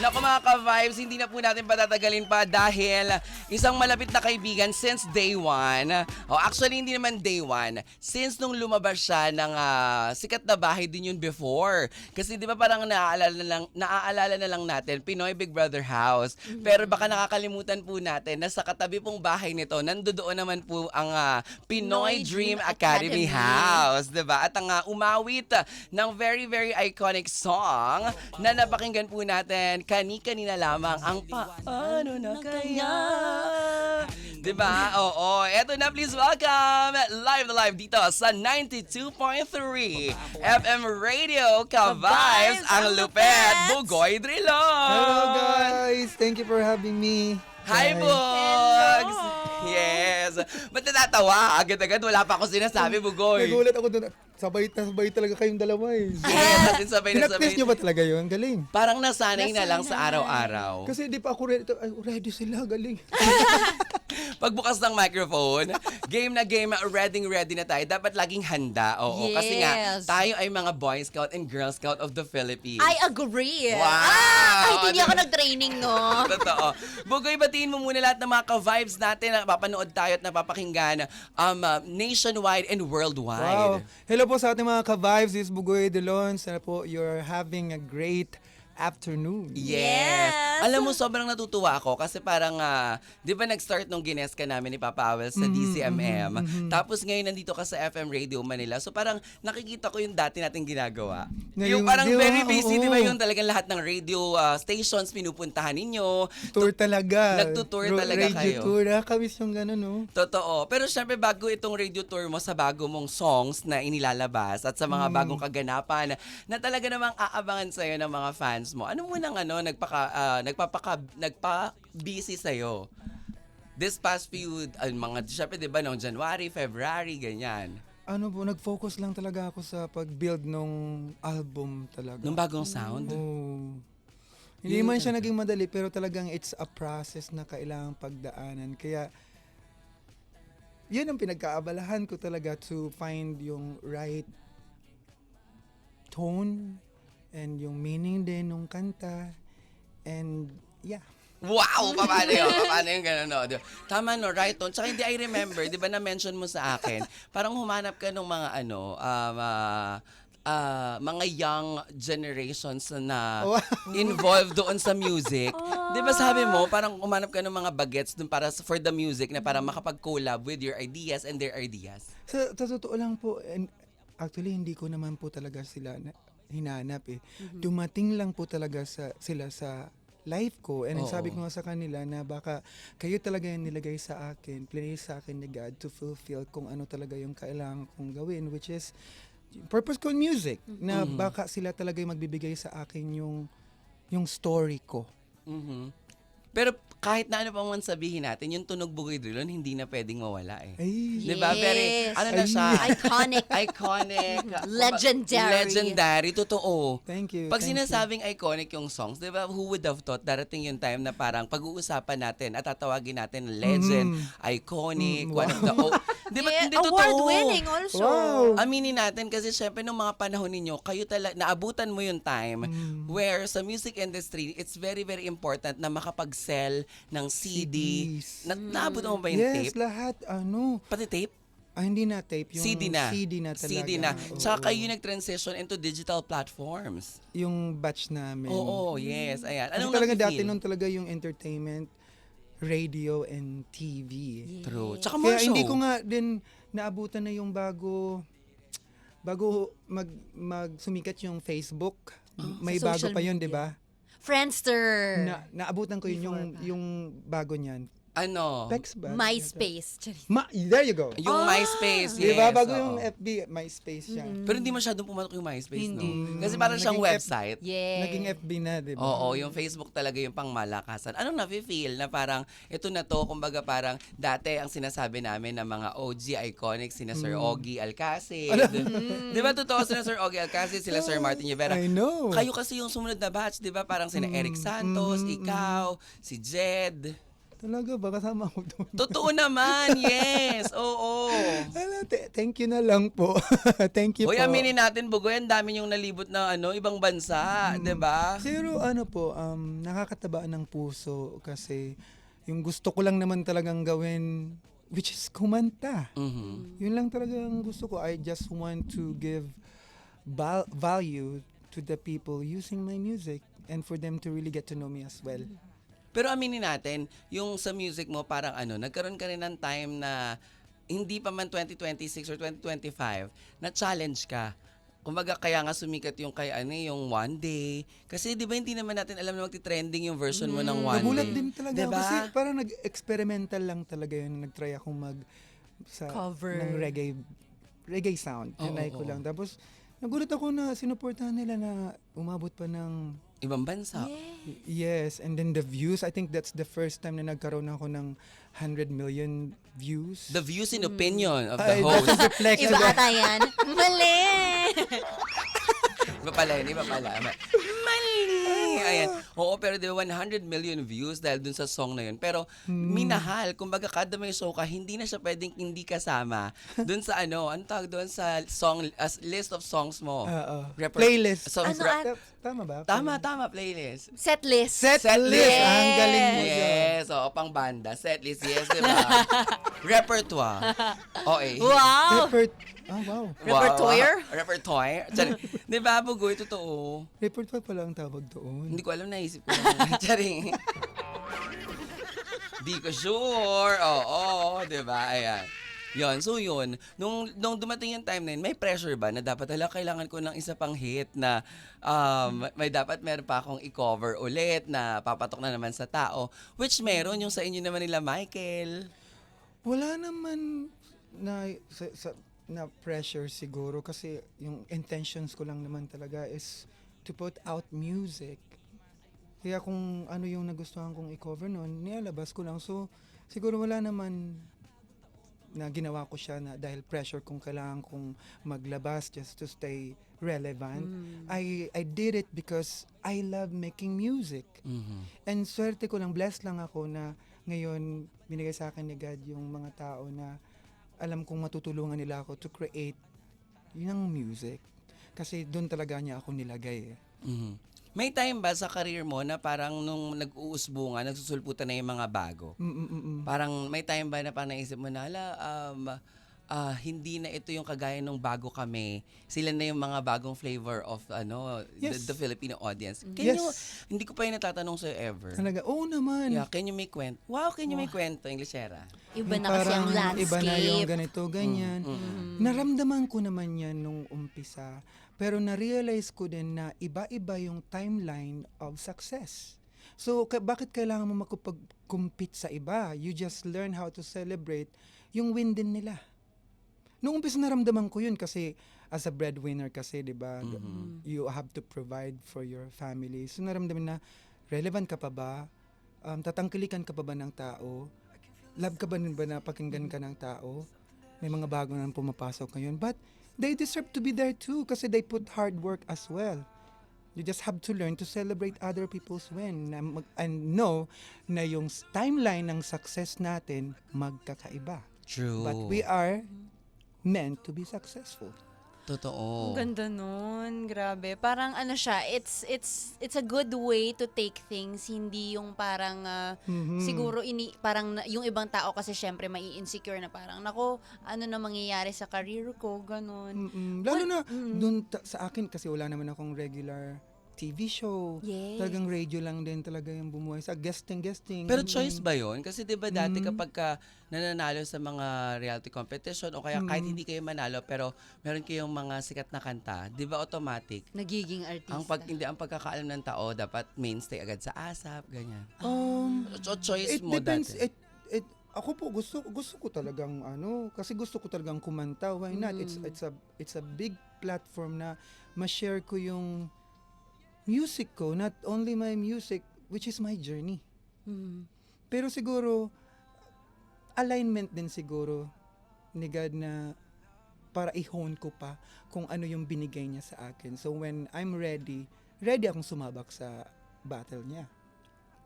Naku mga ka-vibes, hindi na po natin patatagalin pa dahil isang malapit na kaibigan since day one. Actually, hindi naman day one. Since nung lumabas siya ng sikat na bahay din yun before. Kasi di ba parang naaalala na lang natin, Pinoy Big Brother House. Pero baka nakakalimutan po natin na sa katabi pong bahay nito, nandoon naman po ang Pinoy Dream Academy House. Diba? At ang umawit ng very, very iconic song na napakinggan po natin kani-kanina lamang ang Paano na Kaya. Diba? Oo. Eto na, please welcome live dito sa 92.3 FM Radio Ka-Vibes, ang Lupet Bugoy Drilon. Hello guys! Thank you for having me. Hi, Bugs! Yes! Ba't natatawa? Agad-agad wala pa ako sinasabi, Bugoy. Nagulat ako doon. Sabay talaga kayong dalawa eh. Yes, natin sabay na sabay. Pinag-test nyo ba talaga yun? Galing. Parang nasanay na lang sa araw-araw. Kasi di pa ako ready. Ay, ready sila. Galing. Pagbukas ng microphone, game ready na tayo. Dapat laging handa. Oo, Yes. kasi nga, tayo ay mga Boy Scout and Girl Scout of the Philippines. I agree. Wow! Kahit hindi ako nag-training, no? Totoo. Bugoy, batiin mo muna lahat ng mga ka-vibes natin na napapanood tayo at napapakinggan nationwide and worldwide. Wow. Hello po sa ating mga ka-vibes. This is Bugoy Delon. Sana po you're having a great afternoon. Yes. Yes. Alam mo, sobrang natutuwa ako kasi parang, di ba nag-start nung gines ka namin ni Papa Awel sa DCMM? Tapos ngayon nandito ka sa FM Radio Manila. So parang nakikita ko yung dati nating ginagawa. Yung Ngayon, parang di ba? very busy, Oo. di ba yung talagang lahat ng radio stations pinupuntahan ninyo. Tour talaga. Nagtutour talaga radio kayo. tour. Nakakamiss yung gano'n, no? Totoo. Pero syempre bago itong radio tour mo sa bago mong songs na inilalabas at sa mga bagong kaganapan na talaga namang aabangan sa'yo ng mga fans mo. Ano mo nang nagpa-busy sa'yo? This past few, mga, syempre diba, noong January, February, ganyan. Ano po, nag-focus lang talaga ako sa pag-build nung album talaga. Nung bagong sound? Oo. Hindi Yun man siya talaga. naging madali, pero talagang it's a process na kailangang pagdaanan. Kaya, yun ang pinagkaabalahan ko talaga to find yung right tone and yung meaning din ng kanta. And, yeah. Wow! Paano yun? Paano yung gano'n, no? Tama, no? Right on. Tsaka hindi, I remember, di ba na-mention mo sa akin, parang humanap ka ng mga mga young generations na Wow. involved doon sa music. Di ba sabi mo, parang umanap ka ng mga bagets dun para for the music na para makapag-collab with your ideas and their ideas. Sa totoo lang po, and actually, hindi ko naman po talaga sila hinanap eh. Dumating lang po talaga sila sa life ko. And Oo. sabi ko nga sa kanila na baka kayo talaga yung nilagay sa akin, place sa akin ni God to fulfill kung ano talaga yung kailangan kong gawin, which is purpose ko in music. Na baka sila talaga yung magbibigay sa akin yung story ko. Mhm. Pero kahit na ano pa man sabihin natin, yung tunog Bugoy Drilon, hindi na pwedeng mawala eh. Ay, Di ba? Very, Yes. ano na siya? Iconic. Iconic. Legendary. Legendary, totoo. thank you. Pag thank you. sinasabing iconic yung songs, di ba, who would have thought darating yung time na parang pag-uusapan natin at tatawagin natin legend, iconic, one of the... Di ba, Yeah, hindi totoo. award-winning also. Wow. Aminin natin kasi syempre nung mga panahon ninyo, kayo naabutan mo yung time where sa music industry, it's very, very important na makapag-sell ng CD. CDs. Naabutan mo ba yung Yes, tape? lahat, Pati tape? hindi na tape. Yung CD na. CD na talaga. CD na. Oo. Tsaka kayo nag-transition into digital platforms. Yung batch namin. Oo, yes. Ayan. Kasi Anong talaga nafe-feel? dati nun talaga yung entertainment, radio, and TV. True. Tsaka more Kaya show. hindi ko nga din naabutan na yung bago mag sumikat yung Facebook. May Sa bago social pa yun, media. di ba? Friendster. Naabutan ko yun yung bago niyan. Ano? Pex ba? MySpace. Charis. There you go. Yung MySpace, yes. Di ba? Bago oo. yung FB, MySpace siya. Pero hindi masyadong pumatok yung MySpace, Hindi. no? Kasi parang siyang Naging website. Yeah. Naging FB na, di ba? Oo, yung Facebook talaga yung pangmalakasan. Anong nafe-feel na parang ito na to, kumbaga parang dati ang sinasabi namin ng mga OG iconic, sina Sir Ogie Alcacid. Di ba totoo sina Sir Ogie Alcacid, sila Sir Martin Rivera? I know. Kayo kasi yung sumunod na batch, di ba? Parang sina Eric Santos, ikaw, si Jed. Talaga ba? Kasama ako doon. Totoo naman, yes. Oo. Thank you na lang po. Thank you Hoy, po. aminin natin, Bugoy, ang dami yung nalibot na ibang bansa, 'di ba? Pero ano po, nakakatabaan ng puso kasi yung gusto ko lang naman talagang gawin, which is kumanta. Mhm. Yun lang talaga ang gusto ko. I just want to give value to the people using my music and for them to really get to know me as well. Pero aminin natin, yung sa music mo parang nagkaroon ka rin ng time na hindi pa man 2026 or 2025 na challenge ka. Kumbaga kaya nga sumikat yung yung One Day. Kasi 'di ba hindi naman natin alam na magti-trending yung version mo ng One Nagulat Day. din talaga ako Diba? kasi parang nag-experimental lang talaga yun. Nag-try akong Cover. ng reggae sound. Tinry ko oo. lang. Tapos nagulat ako na sinuportahan nila na umabot pa ng Ibang bansa. yes, and then the views, I think that's the first time na nagkaroon ako ng 100 million views. The views and opinion of the Ay, host. doesn't reflect Iba the- ata yan. Mali! Iba pala yun, iba pala. Mali! Ayan. Oo, pero di ba 100 million views dahil dun sa song na yun. Pero minahal, kumbaga kada may show ka, hindi na siya pwedeng hindi kasama dun sa ang tawag doon sa song, list of songs mo. Playlist. Songs, Ano, Tama ba? tama, playlist. Set list. Set list. Yes. Ang galing mo dyan. Yes, oo, pang banda. Setlist, yes, di ba? Repertoire. Okay. Wow! Oh, wow. Repertoire? Wow. Repertoire? Tsari. Di ba, Bugoy? Totoo. Repertoire pala ang tawag doon. Hindi ko alam, naisip ko lang. Tsari. Di ko sure. Oo, di ba? Ayan. Yun, so yun. Nung dumating yung time na yun, may pressure ba na dapat kailangan ko ng isa pang hit na meron pa akong i-cover ulit na papatok na naman sa tao, which meron yung sa inyo naman nila, Michael. Wala naman na pressure siguro kasi yung intentions ko lang naman talaga is to put out music. Kaya kung ano yung nagustuhan kong i-cover noon, nilalabas ko lang. So, siguro wala naman na ginawa ko siya na dahil pressure kung kailangan kong maglabas just to stay relevant. I did it because I love making music. And swerte ko lang, blessed lang ako na ngayon binigay sa akin ni God yung mga tao na alam kong matutulungan nila ako to create yung music. Kasi doon talaga niya ako nilagay eh. Mhm. May time ba sa career mo na parang nung nag-uusbungan, nagsusulputan na yung mga bago? Parang may time ba na parang naisip mo na, hindi na ito yung kagaya nung bago kami. Sila na yung mga bagong flavor of Yes. the Filipino audience. Yes. Hindi ko pa yung natatanong sa'yo ever. Talaga, oo naman. Yeah, can you make kwento? Wow, can you make kwento, Englishera? Iba Yung na kasi ang parang landscape. Iba na yung ganito, ganyan. Naramdaman ko naman yan nung umpisa. Pero na-realize ko din na iba-iba yung timeline of success. So, bakit kailangan mo makapag-compete sa iba? You just learn how to celebrate yung win din nila. Nung umpisa naramdaman ko yun kasi as a breadwinner kasi, di ba, you have to provide for your family. So, naramdaman na relevant ka pa ba? Tatangkilikan ka pa ba ng tao? Love ka ba na pakinggan ka ng tao? May mga bago na pumapasok ngayon. But they deserve to be there too kasi they put hard work as well. You just have to learn to celebrate other people's win and know na yung timeline ng success natin magkakaiba. True. But we are meant to be successful. Totoo. Ang ganda nun. Grabe. Parang siya, it's a good way to take things. Hindi yung parang, siguro, parang yung ibang tao kasi syempre mai-insecure na parang, nako, ano na mangyayari sa career ko, ganun. Lalo na dun sa akin kasi wala naman akong regular TV show. Yes. Talagang radio lang din talaga yung bumuhay sa guesting. Pero choice ba yun? Kasi 'di ba dati kapag ka nananalo sa mga reality competition o kaya kahit hindi kayo manalo pero meron kayong mga sikat na kanta, 'di ba automatic? Nagiging artista. Ang pagkakaalam ng tao dapat mainstay agad sa ASAP, ganyan. So choice It mo depends. dati. Ako po gusto ko talagang kasi gusto ko talagang kumanta. Why not? It's a big platform na ma-share ko yung music ko, not only my music, which is my journey. Pero siguro, alignment din siguro ni God na para i-hone ko pa kung ano yung binigay niya sa akin. So when I'm ready akong sumabak sa battle niya.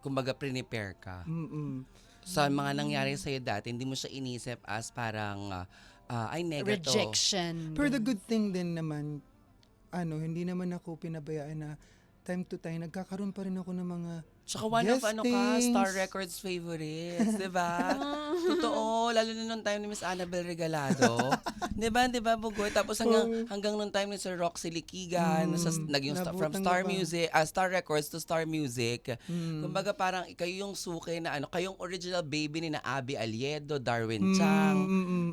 kumbaga prepare ka Mm-mm. sa mga nangyari sa'yo dati, hindi mo siya inisip as parang ay negative. Rejection. Pero the good thing din naman, hindi naman ako pinabayaan na time to time, nagkakaroon pa rin ako ng mga Tsaka one of guestings. Star Records favorites, di ba? Totoo, lalo na nung time ni Miss Annabel Regalado. Di ba, Bugoy? Tapos hanggang nung time ni Sir Roxy Liquigan, naging from nabutan Star ka pa. Music, Star Records to Star Music. Kumbaga parang kayo yung suki na kayong original baby ni na Abby Aliedo, Darwin Chang,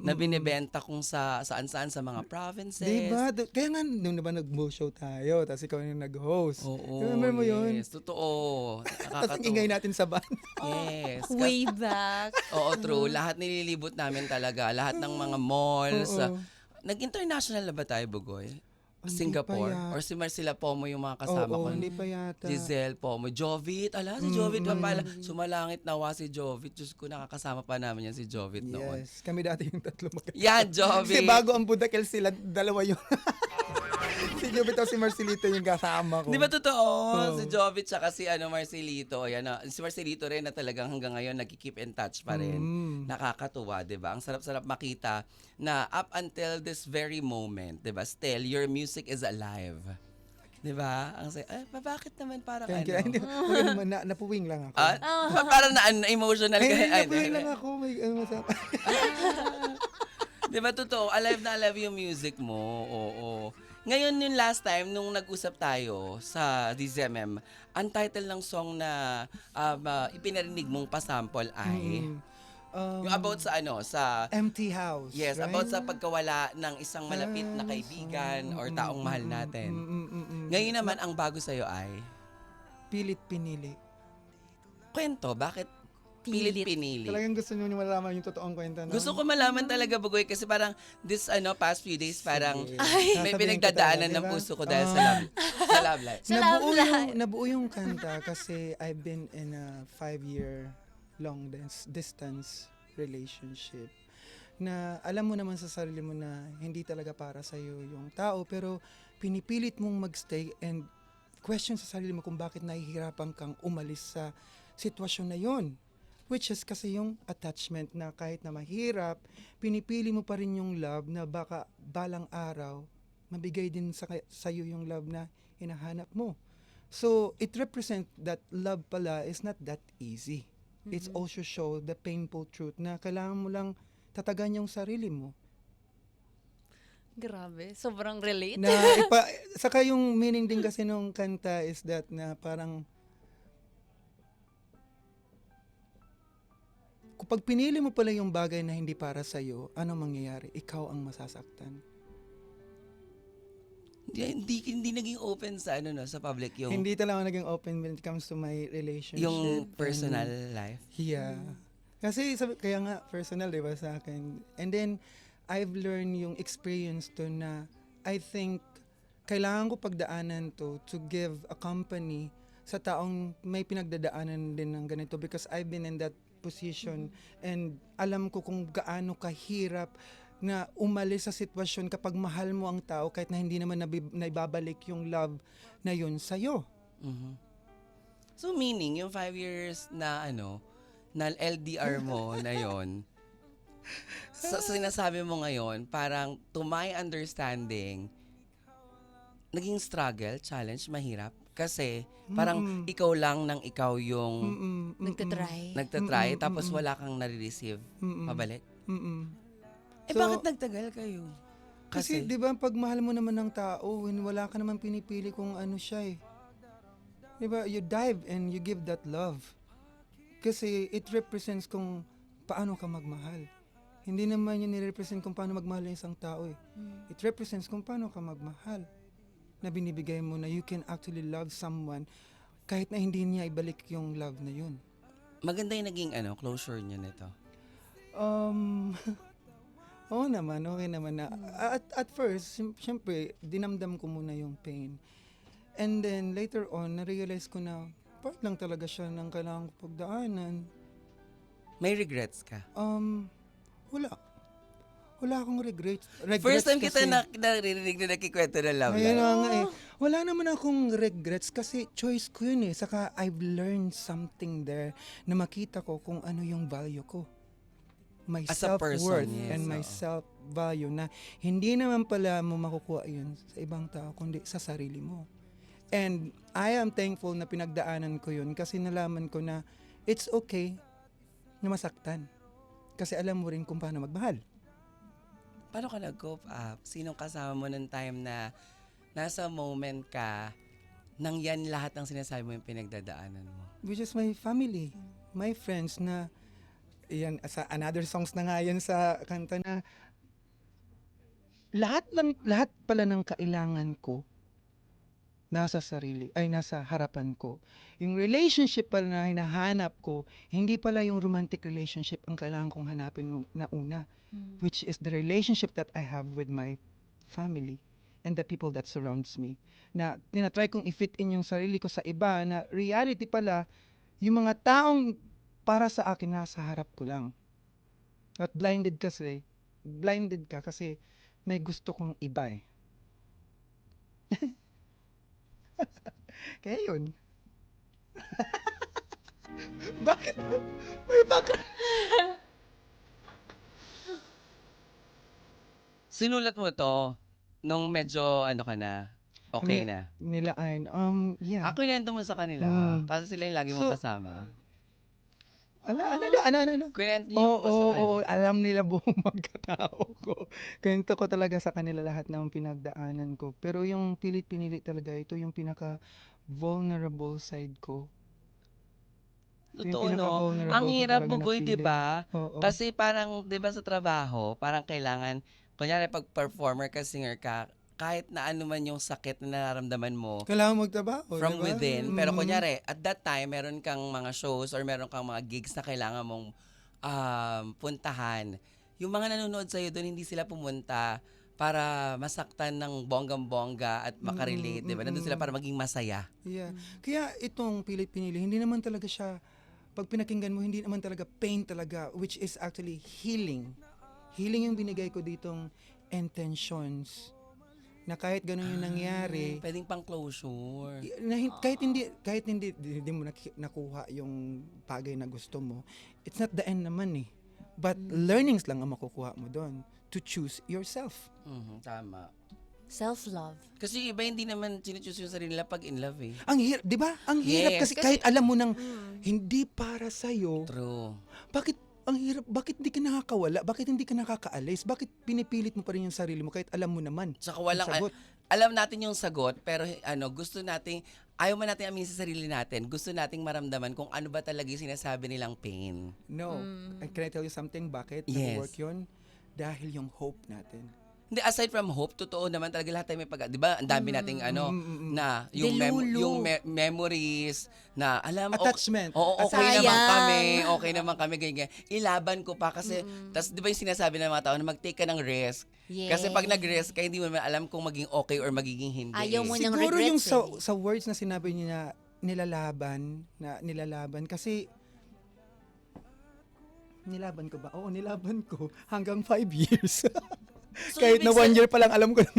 na binibenta kung saan-saan sa mga provinces. Diba? Kaya nga, nung diba nag-mo show tayo, tapos ikaw yung nag-host. Oo, Remember mo yun? yes, totoo. Tapos ang ingay natin sa band. Yes. Way back. Oo, true. Lahat nililibot namin talaga. Lahat ng mga malls. Oo. Nag-international na ba tayo, Bugoy? Hindi Singapore? pa yata. Or si Marcela Pomo yung mga kasama Oo, ko? hindi pa yata. Giselle Pomo. Jovit. Si Jovit pa pala. Sumalangit nawa si Jovit. Diyos ko, nakakasama pa namin yan si Jovit noon. Yes. Kami dati yung tatlo magkasama. Yan, Jovit. Kasi bago ang Budakel sila, dalawa yung... si Jovit o si Marcelito yung kasama ko. Di ba totoo? Si Jovit tsaka si Marcelito. Yan, si Marcelito rin na talagang hanggang ngayon nagki-keep in touch pa rin. Nakakatuwa, di ba? Ang sarap-sarap makita na up until this very moment, di ba? Still, your music is alive. Di ba? Ang bakit naman parang Thank you. Hindi, wag naman, napuwing lang ako. Parang emotional ka. Hindi, Ay, napuwing lang ako. May masama. Di ba totoo? Alive na alive yung music mo. Oo. Ngayon yung last time nung nag-usap tayo sa DZMM, ang title ng song na ipinarinig mong pasample ay yung about sa sa Empty House. yes, right? about sa pagkawala ng isang malapit na kaibigan or taong mahal natin. Ngayon naman ang bago sa ay Pilit pinili. kwento, bakit pilit pinili? Talagang gusto nyo malaman yung totoong kwento. No? Gusto ko malaman talaga, Bugoy, kasi parang this past few days parang Sige. may Sasabihin pinagdadaanan ko ng talaga, puso ko diba? dahil sa love life. Sa love life. Nabuo yung kanta kasi I've been in a 5-year long distance relationship na alam mo naman sa sarili mo na hindi talaga para sa iyo yung tao, pero pinipilit mong magstay and question sa sarili mo kung bakit nahihirapan kang umalis sa sitwasyon na yon. Which is kasi yung attachment na kahit na mahirap, pinipili mo pa rin yung love na baka balang araw, mabigay din sa iyo yung love na hinahanap mo. So, it represents that love pala is not that easy. It's also show the painful truth na kailangan mo lang tatagan yung sarili mo. Grabe. Sobrang relate. Na saka yung meaning din kasi nung kanta is that na parang kapag pinili mo pala yung bagay na hindi para sa'yo, anong mangyayari? Ikaw ang masasaktan. Hindi naging open sa sa public yung Hindi talaga naging open when it comes to my relationship. yung personal life. Yeah. Kasi kaya nga personal, 'di ba, sa akin. And then I've learned yung experience to na I think kailangan ko pagdaanan to give a company sa taong may pinagdadaanan din ng ganito because I've been in that position and alam ko kung gaano kahirap na umalis sa sitwasyon kapag mahal mo ang tao kahit na hindi naman naibabalik yung love na yun sa'yo. Mhm. So meaning yung 5 years na na LDR mo na yon, sa sinasabi mo ngayon, parang to my understanding, naging struggle, challenge, mahirap. Kasi parang ikaw lang ng ikaw yung Nagtatry. nagtatry tapos wala kang nare-receive pabalik. So, Bakit nagtagal kayo? Kasi 'di ba pag mahal mo naman ng tao, wala ka naman pinipili kung ano siya eh. 'Di ba? You dive and you give that love. Kasi it represents kung paano ka magmahal. Hindi naman yun ni-represent kung paano magmahal ng isang tao eh. It represents kung paano ka magmahal. Na binibigay mo na you can actually love someone kahit na hindi niya ibalik yung love na yun. Maganda yung naging closure niyo nito. Oo naman, okay naman na. At first, syempre, dinamdam ko muna yung pain. And then, later on, na-realize ko na part lang talaga siya ng kailangan ko pagdaanan. May regrets ka? Wala. Wala akong regrets. First time kita kasi- naririnig na nagkikwento ng love Ayun life. na nga eh. Wala naman akong regrets kasi choice ko yun eh. Saka I've learned something there na makita ko kung ano yung value ko. My As a person, self-worth yes, and my oo. self-value na hindi naman pala mo makukuha yun sa ibang tao kundi sa sarili mo. And I am thankful na pinagdaanan ko yun kasi nalaman ko na it's okay na masaktan. Kasi alam mo rin kung paano magmahal. Paano ka nag-cope up? Sinong kasama mo ng time na nasa moment ka nang yan lahat ng sinasabi mo yung pinagdadaanan mo? Which is my family, my friends na yan, sa another songs na nga yan sa kanta na lahat pala ng kailangan ko nasa harapan ko. Yung relationship pala na hinahanap ko, hindi pala yung romantic relationship ang kailangan kong hanapin na una, which is the relationship that I have with my family and the people that surrounds me. Na tinatry kong i-fit in yung sarili ko sa iba na reality pala, yung mga taong para sa akin nasa harap ko lang. At blinded ka kasi may gusto kong iba eh. Kaya yun. Bakit? May background. Sinulat mo to nung medyo ano ka na, okay na. Nilaan. Yeah. Ako kwento mo sa kanila. Kasi sila yung lagi mo So, kasama. Ano? Kwento niyo Oo, po sa kanila. alam nila buong magkatao ko. Kwento ko talaga sa kanila lahat ng pinagdaanan ko. Pero yung pilit-pinili talaga, ito yung pinaka-vulnerable side ko. Ito yung Totoo, no? pinaka-vulnerable Ang ko hirap talaga bugoy, na di feeling. ba? Oo. Kasi parang, di ba sa trabaho, parang kailangan, kunyari pag performer ka, singer ka, kahit na ano man yung sakit na nararamdaman mo, Kailangan magtrabaho, from diba? within. Pero Mhm. kunyari, at that time, meron kang mga shows or meron kang mga gigs na kailangan mong puntahan. Yung mga nanonood sa'yo doon, hindi sila pumunta para masaktan ng bonggang-bongga at makarelate, di ba? Nandun sila para maging masaya. Yeah. Kaya itong pilit-pinili, hindi naman talaga siya, pag pinakinggan mo, hindi naman talaga pain talaga, which is actually healing. Healing yung binigay ko ditong intentions. Na kahit ganun yung nangyari, Pwedeng pang closure. kahit hindi mo nakuha yung bagay na gusto mo, it's not the end naman eh. But learnings lang ang makukuha mo doon to choose yourself. Tama. Self-love. Kasi yung iba hindi naman sinuchoose yung sarili nila pag in love eh. Ang hirap, 'di ba? Ang hirap Yes, kasi kasi- kahit alam mo nang hindi para sa True. bakit ang hirap, bakit hindi ka nakakawala? Bakit hindi ka nakakaalis? Bakit pinipilit mo pa rin yung sarili mo kahit alam mo naman? Tsaka walang, ang sagot? alam natin yung sagot, pero gusto nating, ayaw man natin aminin sa sarili natin, gusto nating maramdaman kung ano ba talaga yung sinasabi nilang pain. No. And can I tell you something? Bakit Yes. nag-work yun? Dahil yung hope natin. Hindi, aside from hope, totoo naman talaga lahat tayo may di ba? Ang dami nating na yung Delulu. memories na alam Attachment. okay naman Sayang. kami, ganyan. Ilaban ko pa kasi tas 'di ba yung sinasabi ng mga tao na mag-take ka ng risk. Kasi pag Yes. nag-risk ka, hindi mo naman alam kung maging okay or magiging hindi. Ayaw mo ng Siguro yung regrets sa words na sinabi niya nilalaban kasi nilaban ko ba? Oo, nilaban ko hanggang 5 years. So, Kahit na ibig 1 year pa lang alam ko na.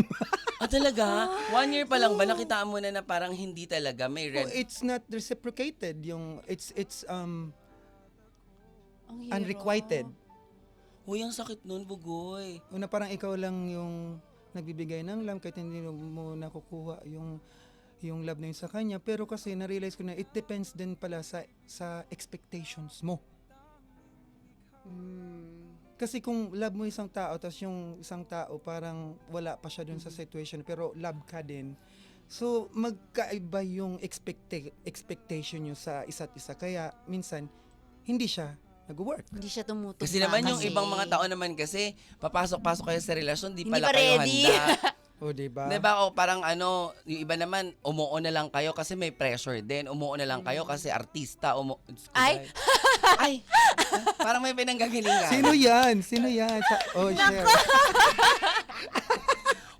talaga? 1 year pa lang ba nakitaan mo na parang hindi talaga may red? It's not reciprocated. Yung it's Ang hirap. unrequited. Uy, ang sakit nun, bugoy. Una parang ikaw lang yung nagbibigay ng love kahit hindi mo nakukuha yung love na yun sa kanya. Pero kasi na-realize ko na it depends din pala sa expectations mo. Kasi kung love mo isang tao tapos yung isang tao parang wala pa siya dun sa situation pero love ka din. So magkaiba yung expectation nyo sa isa't isa. Kaya minsan hindi siya nag-work. Hindi siya tumutugma. Kasi naman yung kasi. ibang mga tao naman kasi, papasok-pasok kayo sa relasyon, di Hindi pala pa kayo ready. handa. O diba? Diba? O parang yung iba naman, umuo na lang kayo kasi may pressure din. Umuo na lang kayo kasi artista. Ay! Ay! Parang may pinanggagalingan. Sino yan? Share.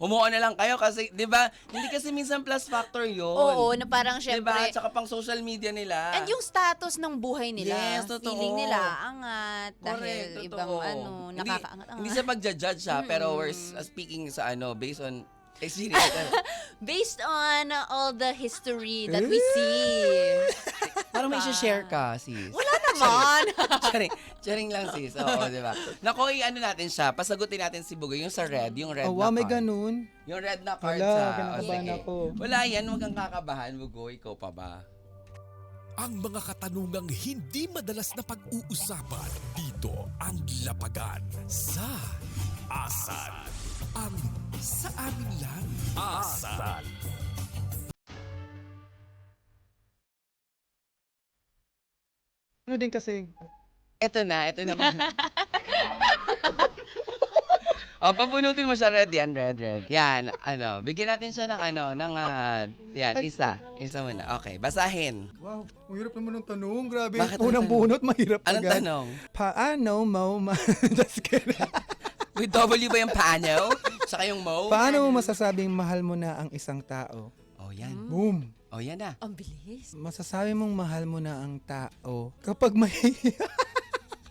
umuo na lang kayo kasi, di ba, hindi kasi minsan plus factor yun. Oo, na parang Di ba? syempre, Tsaka pang social media nila. and yung status ng buhay nila, Yes, totoo. feeling nila angat dahil Correct, ibang totoo. nakakaangat-angat. Hindi sa pagja-judge siya, pero we're speaking sa based on experience. Based on all the history that we see. Parang may share ka, sis. Wala naman. Charing lang, sis. Oo, di ba? Nako, natin siya. Pasagutin natin si Bugoy. Yung sa red, yung red Oh, na wow, may card. ganun. Yung red na card Wala, sa... kinakabahan sige. ako. Wala yan, huwag kang kakabahan, Bugoy. Ikaw pa ba? Ang mga katanungang hindi madalas na pag-uusapan dito ang lapagan sa Asal. Ang sa amin lang Asal. Ano din kasi, Ito na naman. Pabunutin mo siya red yan, red. Yan, bigyan natin siya yan, isa muna. Okay, basahin. wow, ang hirap naman ng tanong. Grabe. Bakit ang Unang tanong? bunot, mahirap Anong agad. tanong? Paano mo Just kidding. With W ba yung paano? Saka yung mo? Paano mo masasabing mahal mo na ang isang tao? Oh, yan. Boom. Oh, yan na. Ang bilis. Masasabi mong mahal mo na ang tao kapag may...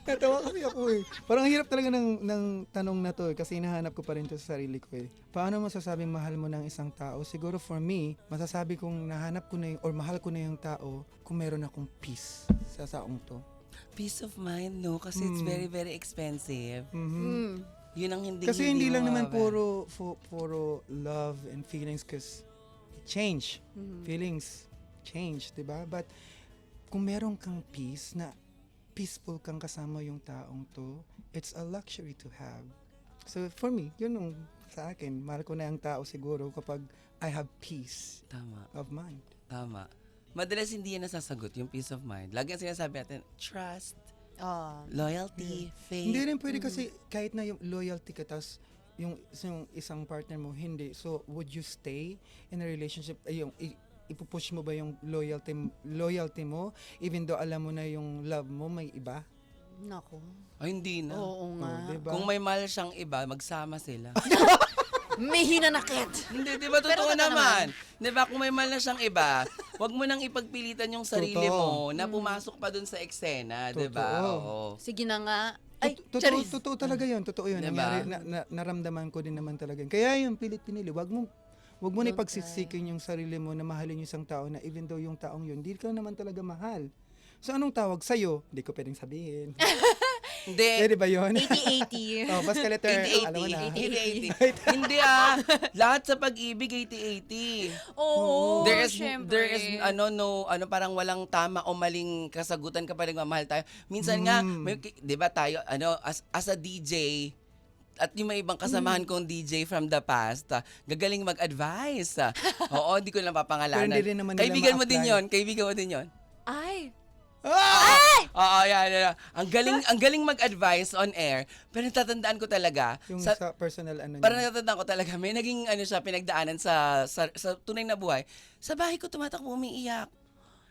Natawa kasi ako eh. Parang hirap talaga ng tanong na to eh, kasi hinahanap ko pa rin to sa sarili ko eh. Paano masasabing mahal mo ng isang tao? Siguro for me, masasabi kong nahanap ko na yung, or mahal ko na yung tao kung meron akong peace sa taong to. Peace of mind, no? Kasi it's very, very expensive. Mm. Yun ang hindi Kasi hindi lang naman mawawala. puro love and feelings because change. Feelings change, di ba? But kung meron kang peace na peaceful kang kasama yung taong to, it's a luxury to have. So for me, yun yung sa akin, mahal ko na yung tao siguro kapag I have peace Tama, of mind. tama. Madalas hindi yan nasasagot, yung peace of mind. Lagi ang sinasabi natin, trust, Oh. loyalty, faith. Hindi rin pwede kasi kahit na yung loyalty ka, tas yung isang partner mo, hindi. So, would you stay in a relationship, ipupush mo ba yung loyalty mo, even though alam mo na yung love mo may iba? Nako. Ay, hindi na. Oo nga. Diba? Kung may mahal siyang iba, magsama sila. May hinanakit. Hindi, di ba totoo Pero totoo naman? Di ba kung may mahal na siyang iba, wag mo nang ipagpilitan yung sarili Totoo. mo na pumasok pa dun sa eksena, di ba? Totoo. Oo. Sige na nga. Ay, Totoo, charis. totoo talaga yun. Totoo yun. Diba? Nangyari, naramdaman ko din naman talaga. Kaya yung pilit-pinili, wag mo na Don't ipagsisikin yung sarili mo na mahalin yung isang tao na even though yung taong yun, di ka naman talaga mahal. So, anong tawag sa'yo? Hindi ko pwedeng sabihin. Hindi. Pwede ba yun? 80-80. Oh, basta letter, alam mo na. 80-80. Hindi lahat sa pag-ibig 80-80. Oo, There is syempre. parang walang tama o maling kasagutan kapag nagmamahal tayo. Minsan nga, 'di ba tayo as a DJ at yung may ibang kasamahan kong DJ from the past, gagaling mag-advise. Oo, hindi ko lang papangalanan. Pero hindi rin naman nila Kaibigan mo din ma-apply. 'yon, kaibigan mo din 'yon. Ay. Oo, yan. Ang galing mag-advise on air, pero natatandaan ko talaga Yung sa sa personal ano parang niya. natatandaan ko talaga, may naging pinagdaanan sa tunay na buhay. Sa bahay ko tumatakbo umiiyak.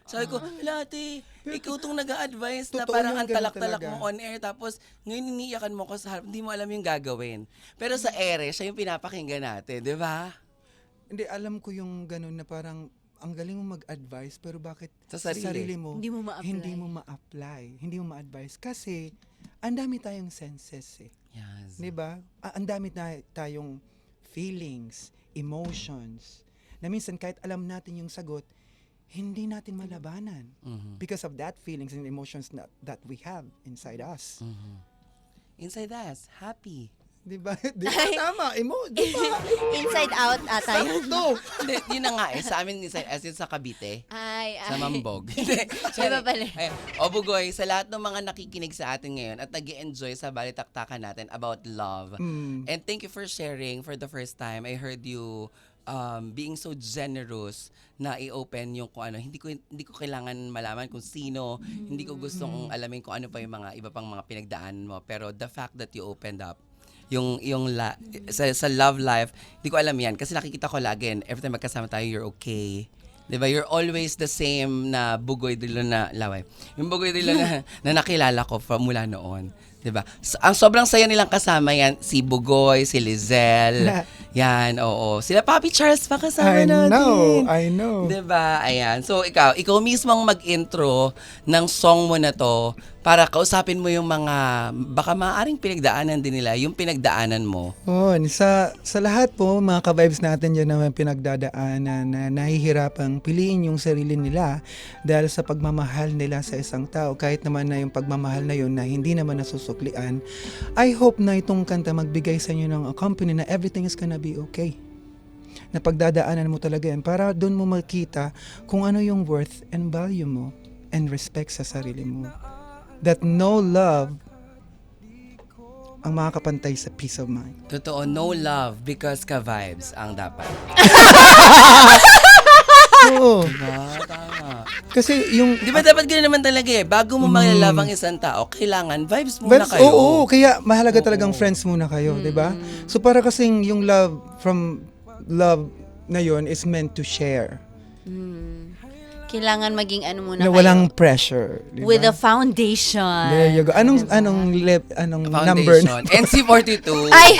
Sabi ko, ate, ikaw tong nag-a-advise na Totoo parang yung ang ganun talak-talak talaga. mo on air, tapos ngayon iniiyakan mo ko sa harap, hindi mo alam yung gagawin. Pero sa ere, siya yung pinapakinggan natin, di ba? Hindi, alam ko yung ganun na parang ang galing mo mag-advise pero bakit Sa sa sarili. sarili mo Hindi mo ma-apply. hindi mo ma-advise kasi ang dami tayong senses eh. Yes. 'Di ba? Ang dami tayong feelings, emotions na minsan kahit alam natin yung sagot, hindi natin malabanan because of that feelings and emotions that we have inside us. Inside us, happy. 'Di ba? Di ba tama? Di ba? Inside out ata yun. Sakto. Hindi, yun na nga sa amin, as in sa Cavite. Ay. Sa Mambog. Hindi, sorry. Iba pala. Ayan. O Bugoy, sa lahat ng mga nakikinig sa atin ngayon at nag-enjoy sa balitaktakan natin about love. And thank you for sharing for the first time. I heard you being so generous na i-open yung kung ano. Hindi ko kailangan malaman kung sino. Hindi ko gustong alamin kung ano pa yung mga iba pang mga pinagdaanan mo. Pero the fact that you opened up sa love life, hindi ko alam yan. Kasi nakikita ko lagi, every time magkasama tayo, you're okay. Diba? You're always the same na Bugoy Dilo na laway. Yung Bugoy Dilo na nakilala ko from mula noon. Diba? Ang sobrang saya nilang kasama yan, si Bugoy, si Lizelle. Yan, oo. Sila Papi Charles pa kasama natin. I know. Diba? Ayan. So, ikaw mismo ang mag-intro ng song mo na to para kausapin mo yung mga, baka maaaring pinagdaanan din nila, yung pinagdaanan mo. Oh, sa lahat po, mga ka-vibes natin dyan na may pinagdadaanan na nahihirapang piliin yung sarili nila dahil sa pagmamahal nila sa isang tao, kahit naman na yung pagmamahal na yun na hindi naman nasusuklian. I hope na itong kanta magbigay sa inyo ng company na everything is gonna be okay. Na pagdadaanan mo talaga yan para doon mo makita kung ano yung worth and value mo and respect sa sarili mo. That no love ang makakapantay sa peace of mind. Totoo, no love because ka-vibes ang dapat. Oo. Diba? Tama. Kasi yung... Di ba dapat gano'n naman talaga eh? Bago mo malalove ang isang tao, kailangan vibes muna Vibes, kayo. oo, kaya mahalaga talagang friends muna kayo, di ba? So para kasing yung love na yon is meant to share. Kailangan maging ano muna Na kayo. walang pressure. Di With a ba? foundation. There you go. Anong number? Foundation. NC42. Ay!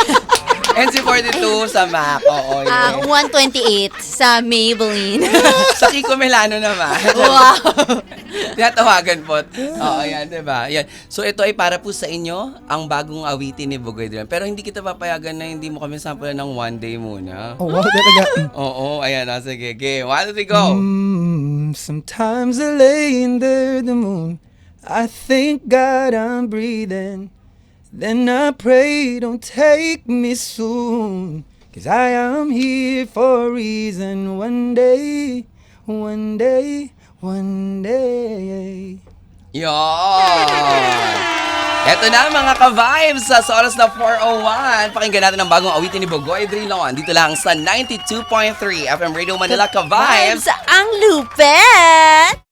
NC42 sa MAC. Oo, yun. 128 sa Maybelline. Sa Kiko Milano naman. Wow! Tinatawagan po. Oo, yan, diba? Yan. So, ito ay para po sa inyo, ang bagong awitin ni Bugoy Dylan. Pero hindi kita papayagan na hindi mo kami sample ng one day muna. Oh, wow, talaga. Oo, ayan. Sige, game. 1, 2, 3, go! Sometimes I lay under the moon. I thank God I'm breathing. Then I pray, don't take me soon. 'Cause I am here for a reason. One day. Yan! Eto na mga ka-vibes sa oras na 4:01. Pakinggan natin ang bagong awitin ni Bugoy Drilon. Dito lang sa 92.3 FM Radio Manila ka-vibes. Vibes ang lupet!